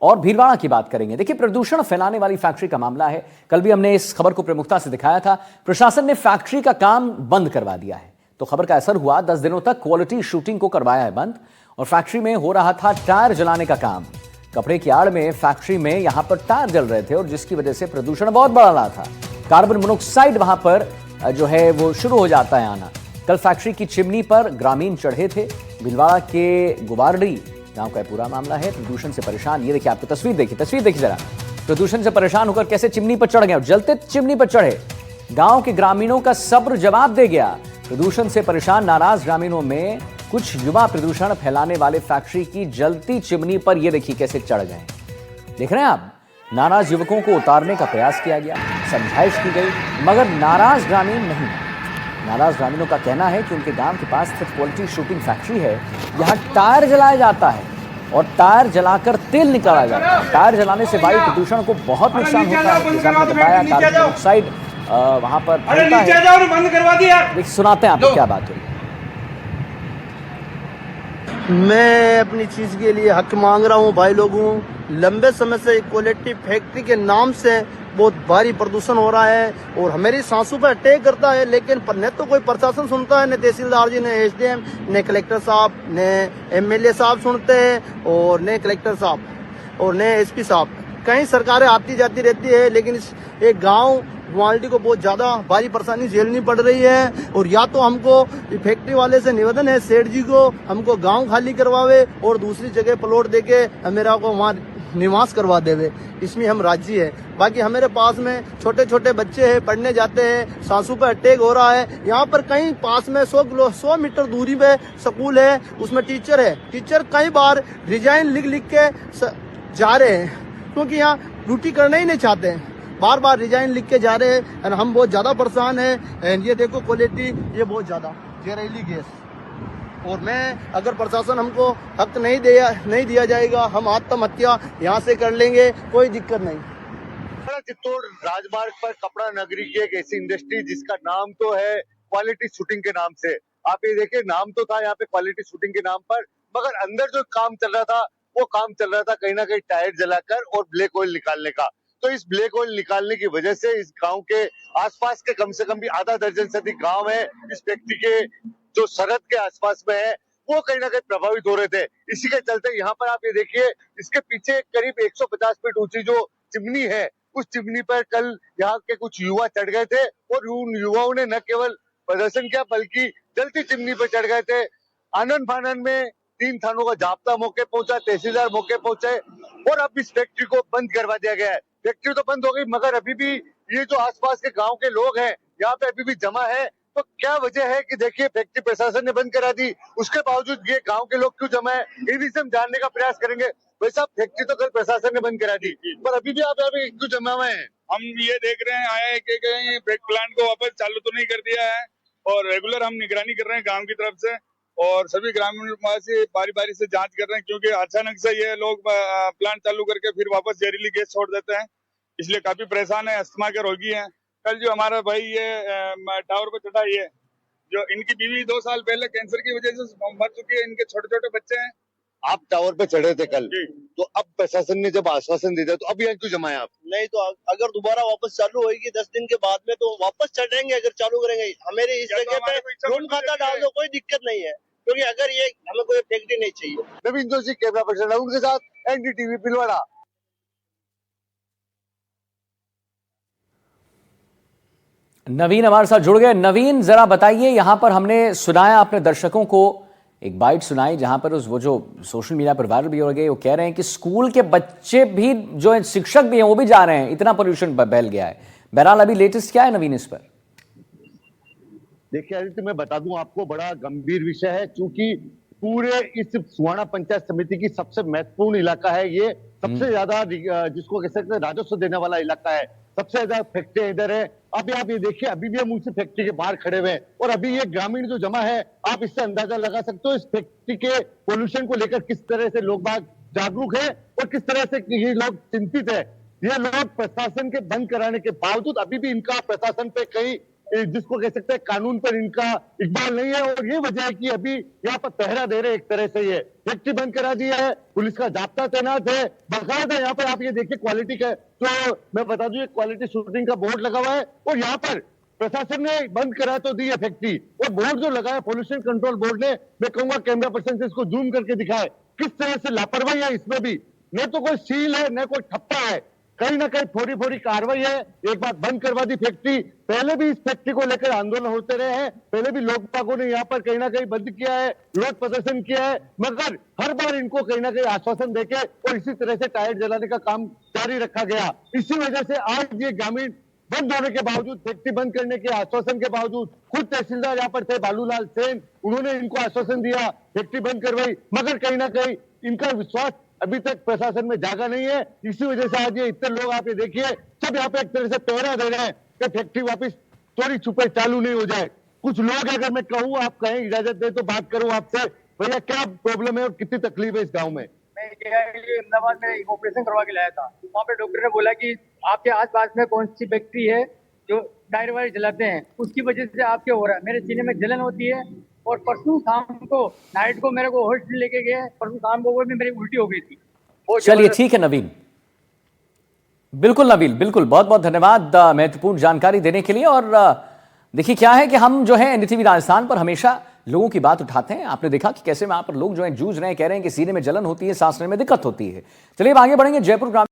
और भीलवाड़ा की बात करेंगे। देखिए, प्रदूषण फैलाने वाली फैक्ट्री का मामला है। कल भी हमने इस खबर को प्रमुखता से दिखाया था। प्रशासन ने फैक्ट्री का काम बंद करवा दिया है, तो खबर का असर हुआ। 10 दिनों तक क्वालिटी शूटिंग को करवाया है बंद, और फैक्ट्री में हो रहा था टायर जलाने का काम। कपड़े की आड़ में फैक्ट्री में यहां पर टायर जल रहे थे, और जिसकी वजह से प्रदूषण बहुत बढ़ रहा था। कार्बन मोनोक्साइड वहां पर जो है वो शुरू हो जाता है आना। कल फैक्ट्री की चिमनी पर ग्रामीण चढ़े थे। भीलवाड़ा के गुवारडी गांव का पूरा मामला है। प्रदूषण से परेशान, ये देखिए, आपको तस्वीर देखिए जरा। प्रदूषण से परेशान होकर कैसे चिमनी पर चढ़ गए, जलते चिमनी पर चढ़े। गांव के ग्रामीणों का सब्र जवाब दे गया। प्रदूषण से परेशान नाराज ग्रामीणों में कुछ युवा प्रदूषण फैलाने वाले फैक्ट्री की जलती चिमनी पर ये देखिए कैसे चढ़ गए। देख रहे हैं आप, नाराज युवकों को उतारने का प्रयास किया गया, समझाइश की गई, मगर नाराज ग्रामीण नहीं। नाराज ग्रामीणों का कहना है कि उनके गांव के पास स्थित क्वालिटी शूटिंग फैक्ट्री है, यहाँ टायर जलाया जाता है और टायर जलाकर तेल निकाला जाता है। टायर जलाने से वायु प्रदूषण को बहुत नुकसान होता है। जैसा आपने बताया, कार्बन मोनोक्साइड वहां पर फैलता है। सुनाते हैं आपको क्या बात हुई। मैं अपनी चीज के लिए हक मांग रहा हूँ भाई लोगों। लंबे समय से क्वालिटी फैक्ट्री के नाम से बहुत भारी प्रदूषण हो रहा है और हमारी सांसों पर अटैक करता है, लेकिन न तो कोई प्रशासन सुनता है, न तहसीलदार जी, न एसडीएम, न कलेक्टर साहब, न एमएलए साहब सुनते हैं, और न कलेक्टर साहब और न एसपी साहब। कई सरकारें आती जाती रहती है, लेकिन इस एक गांव ग्वाल्टी को बहुत ज्यादा भारी परेशानी झेलनी पड़ रही है। और या तो हमको फैक्ट्री वाले से निवेदन है, सेठ जी को, हमको गांव खाली करवावे और दूसरी जगह प्लॉट देके मेरा को वहाँ निवास करवा देवे, इसमें हम राजी है। बाकी हमारे पास में छोटे छोटे बच्चे हैं, पढ़ने जाते हैं, सांसों पर अटैक हो रहा है। यहाँ पर कहीं पास में 100 मीटर दूरी पे स्कूल है, उसमें टीचर है। टीचर कई बार रिजाइन लिख के जा रहे हैं, क्योंकि यहाँ ड्यूटी करना ही नहीं चाहते हैं, बार बार रिजाइन लिख के जा रहे हैं। और हम बहुत ज्यादा परेशान है। ये देखो क्वालिटी, ये बहुत ज्यादा जहरीली गैस। और मैं अगर प्रशासन हमको हक नहीं दिया जाएगा, हम आत्महत्या यहाँ से कर लेंगे, कोई दिक्कत नहीं। चित्तौड़ राजमार्ग पर कपड़ा नगरी की एक ऐसी इंडस्ट्री जिसका नाम तो है क्वालिटी शूटिंग के नाम से। आप ये देखिए, नाम तो था यहाँ पे क्वालिटी शूटिंग के नाम पर, मगर अंदर जो काम चल रहा था वो काम चल रहा था कहीं ना कहीं टायर जलाकर और ब्लैक ऑयल निकालने का। तो इस ब्लैक ऑयल निकालने की वजह से इस गांव के आसपास के कम से कम भी आधा दर्जन से अधिक गांव है इस फैक्ट्री के जो सरहद के आसपास में है, वो कहीं ना कहीं प्रभावित हो रहे थे। इसी के चलते यहाँ पर आप ये देखिए, इसके पीछे करीब 150 फीट ऊंची जो चिमनी है, उस चिमनी पर कल यहाँ के कुछ युवा चढ़ गए थे, और उन युवाओं ने न केवल प्रदर्शन किया बल्कि जलती चिमनी पर चढ़ गए थे। आनंद फानन में 3 थानों का जाब्ता मौके पहुंचा, तहसीलदार मौके पहुंचे, और अब इस फैक्ट्री को बंद करवा दिया गया है। फैक्ट्री तो बंद हो गई, मगर अभी भी ये जो आसपास के गांव के लोग हैं यहाँ पे अभी भी जमा है। तो क्या वजह है कि देखिए फैक्ट्री प्रशासन ने बंद करा दी, उसके बावजूद ये गांव के लोग क्यों जमा है, ये भी हम जानने का प्रयास करेंगे। वैसा फैक्ट्री तो कल प्रशासन ने बंद करा दी, पर अभी भी आप यहाँ पे क्यों जमा हुए हैं? हम ये देख रहे हैं आए कि कहीं प्लांट को वापस चालू तो नहीं कर दिया है, और रेगुलर हम निगरानी कर रहे हैं गांव की तरफ से, और सभी ग्रामीण से बारी बारी से जांच कर रहे हैं, क्योंकि अचानक से ये लोग प्लांट चालू करके फिर वापस जहरीली गैस छोड़ देते हैं, इसलिए काफी परेशान है, अस्थमा के रोगी हैं। कल जो हमारा भाई ये टावर पे चढ़ा, ये जो इनकी बीवी 2 साल पहले कैंसर की वजह से मर चुकी है, इनके छोटे छोटे बच्चे हैं। आप टावर पे चढ़े थे कल, तो अब प्रशासन ने जब आश्वासन दे दिया तो अब यहाँ क्यों जमा है आप? नहीं तो अगर दोबारा वापस चालू होगी 10 दिन के बाद में, तो वापस चढ़ेंगे। अगर चालू करेंगे हमारे इस जगह पे रूम खाता डाल दो, कोई दिक्कत नहीं है, क्योंकि अगर ये हमें कोई फैक्ट्री नहीं चाहिए। नवीन जोशी, कैमरा पर्सन राहुल के साथ, एनडीटीवी भीलवाड़ा। नवीन हमारे साथ जुड़ गए। नवीन, जरा बताइए, यहां पर हमने सुनाया अपने दर्शकों को एक बाइट सुनाई, जहां पर वो जो सोशल मीडिया पर वायरल भी हो गए, वो कह रहे हैं कि स्कूल के बच्चे भी, जो शिक्षक भी हैं, वो भी जा रहे हैं, इतना पोल्यूशन फैल गया है। बहरहाल अभी लेटेस्ट क्या है नवीन इस पर? देखिए आदित्य, मैं बता दूं आपको, बड़ा गंभीर विषय है, क्योंकि पूरे इस सुहाना पंचायत समिति की सबसे महत्वपूर्ण इलाका है ये, सबसे ज्यादा जिसको कह सकते हैं राजस्व देने वाला इलाका है, सबसे ज्यादा फैक्ट्री इधर है। अभी आप ये देखिए, अभी भी हम उसी फैक्ट्री के बाहर खड़े हुए हैं, और अभी ये ग्रामीण जो जमा है, आप इससे अंदाजा लगा सकते हो इस फैक्ट्री के पोल्यूशन को लेकर किस तरह से लोग बाग जागरूक है और किस तरह से ये लोग चिंतित है। ये लोग प्रशासन के बंद कराने के बावजूद अभी भी इनका प्रशासन पे कई जिसको कह सकते हैं कानून पर इनका इकबाल नहीं है, और ये वजह है कि अभी यहाँ पर पहरा दे रहे, एक तरह से ये फैक्ट्री बंद करा दिया है, पुलिस का जाब्ता तैनात है, बाकायदा यहाँ पर आप ये देखिए क्वालिटी का, तो मैं बता दूं क्वालिटी शूटिंग का बोर्ड लगा हुआ है, और यहाँ पर प्रशासन ने बंद करा तो दी है फैक्ट्री, और बोर्ड जो लगा है पोल्यूशन कंट्रोल बोर्ड ने, मैं कहूंगा कैमरा पर्सन से इसको जूम करके दिखाए किस तरह से लापरवाही है इसमें भी, न तो कोई सील है न कोई ठप्पा है, कहीं ना कहीं थोड़ी थोड़ी कार्रवाई है। एक बार बंद करवा दी फैक्ट्री, पहले भी इस फैक्ट्री को लेकर आंदोलन होते रहे हैं, पहले भी लोक पाकों ने यहाँ पर कहीं ना कहीं बंद किया है, विरोध प्रदर्शन किया है, मगर हर बार इनको कहीं ना कहीं आश्वासन देके और इसी तरह से टायर जलाने का काम जारी रखा गया। इसी वजह से आज ये ग्रामीण बंद होने के बावजूद, फैक्ट्री बंद करने के आश्वासन के बावजूद, खुद तहसीलदार यहाँ पर थे बालूलाल सेन, उन्होंने इनको आश्वासन दिया, फैक्ट्री बंद करवाई, मगर कहीं ना कहीं इनका विश्वास अभी तक प्रशासन में जागा नहीं है। इसी वजह से आज ये इतने लोग आप ये देखिए सब यहाँ पे एक तरह से पहरा दे रहे हैं कि फैक्ट्री वापस चोरी छुपे चालू नहीं हो जाए। कुछ लोग अगर मैं कहूँ, आप कहें इजाजत दे तो बात करूं आपसे, भैया क्या प्रॉब्लम है और कितनी तकलीफ है इस गाँव में? मैं अहमदाबाद में एक ऑपरेशन करवा के लाया था, वहाँ पे डॉक्टर ने बोला कि आपके आसपास में कौन सी फैक्ट्री है जो टायर वायर जलाते हैं, उसकी वजह से आपके हो रहा है। मेरे सीने में जलन होती है, और परसों शाम को नाइट को मेरे को हॉस्पिटल लेके गए, परसों शाम को भी मेरी उल्टी हो गई थी। चलिए ठीक है नवीन, बिल्कुल नवीन, बिल्कुल, बहुत बहुत धन्यवाद महत्वपूर्ण जानकारी देने के लिए। और देखिए क्या है कि हम जो है एनडीटीवी राजस्थान पर हमेशा लोगों की बात उठाते हैं। आपने देखा कि कैसे वहां पर लोग जो है जूझ रहे हैं, कह रहे हैं कि सीने में जलन होती है, सांस लेने में दिक्कत होती है। चलिए अब आगे बढ़ेंगे। जयपुर ग्रामीण